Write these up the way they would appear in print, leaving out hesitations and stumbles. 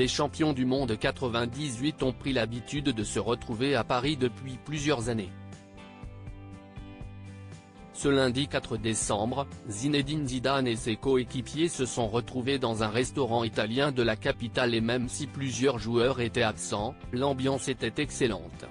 les champions du monde 98 ont pris l'habitude de se retrouver à Paris depuis plusieurs années. Ce lundi 4 décembre, Zinedine Zidane et ses coéquipiers se sont retrouvés dans un restaurant italien de la capitale et même si plusieurs joueurs étaient absents, l'ambiance était excellente.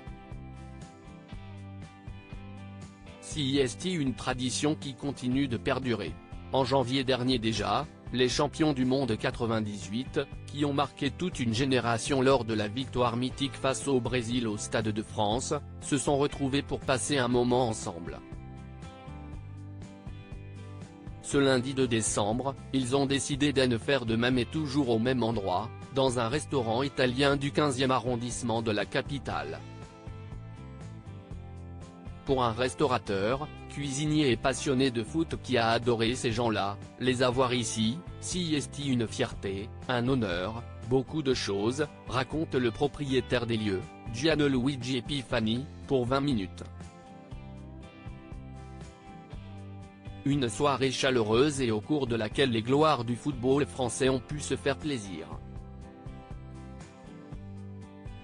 C'est une tradition qui continue de perdurer. En janvier dernier déjà, les champions du monde 98, qui ont marqué toute une génération lors de la victoire mythique face au Brésil au Stade de France, se sont retrouvés pour passer un moment ensemble. Ce lundi 2 décembre, ils ont décidé de faire de même et toujours au même endroit, dans un restaurant italien du 15e arrondissement de la capitale. Pour un restaurateur, cuisinier et passionné de foot qui a adoré ces gens-là, les avoir ici, c'est une fierté, un honneur, beaucoup de choses, raconte le propriétaire des lieux, Gianluigi Epifani, pour 20 minutes. Une soirée chaleureuse et au cours de laquelle les gloires du football français ont pu se faire plaisir.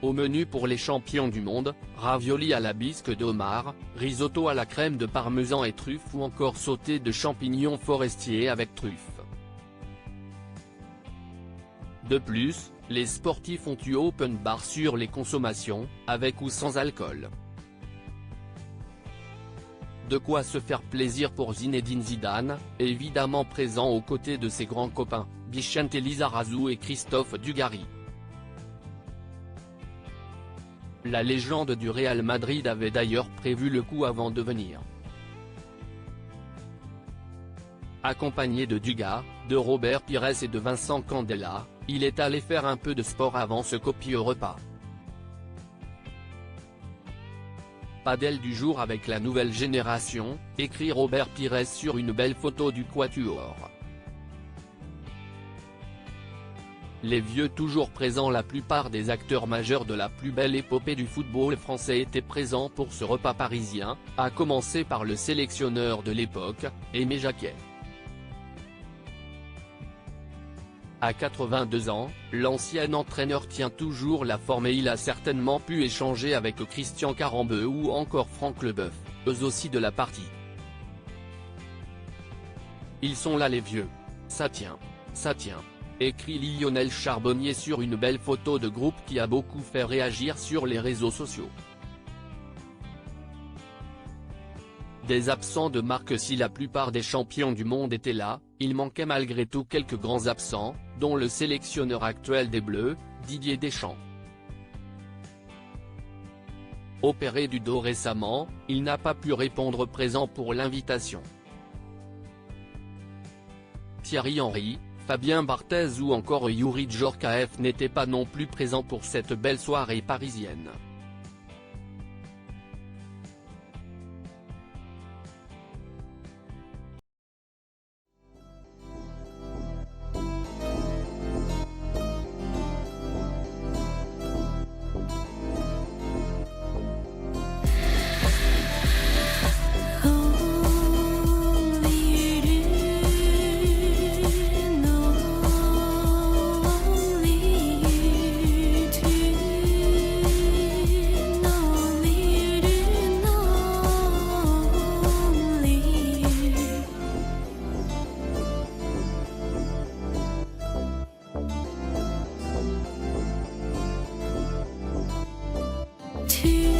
Au menu pour les champions du monde, raviolis à la bisque d'homard, risotto à la crème de parmesan et truffes ou encore sauté de champignons forestiers avec truffes. De plus, les sportifs ont eu open bar sur les consommations, avec ou sans alcool. De quoi se faire plaisir pour Zinedine Zidane, évidemment présent aux côtés de ses grands copains, Vicente Lizarazu et Christophe Dugarry. La légende du Real Madrid avait d'ailleurs prévu le coup avant de venir. Accompagné de Dugas, de Robert Pires et de Vincent Candela, il est allé faire un peu de sport avant ce copieux repas. Padel du jour avec la nouvelle génération, écrit Robert Pires sur une belle photo du quatuor. Les vieux toujours présents. La plupart des acteurs majeurs de la plus belle épopée du football français étaient présents pour ce repas parisien, à commencer par le sélectionneur de l'époque, Aimé Jacquet. À 82 ans, l'ancien entraîneur tient toujours la forme et il a certainement pu échanger avec Christian Carambeu ou encore Franck Leboeuf, eux aussi de la partie. Ils sont là les vieux. Ça tient. Ça tient. Écrit Lionel Charbonnier sur une belle photo de groupe qui a beaucoup fait réagir sur les réseaux sociaux. Des absents de marque. Si la plupart des champions du monde étaient là, il manquait malgré tout quelques grands absents, dont le sélectionneur actuel des Bleus, Didier Deschamps. Opéré du dos récemment, il n'a pas pu répondre présent pour l'invitation. Thierry Henry, Fabien Barthez ou encore Youri Djorkaeff n'étaient pas non plus présents pour cette belle soirée parisienne. To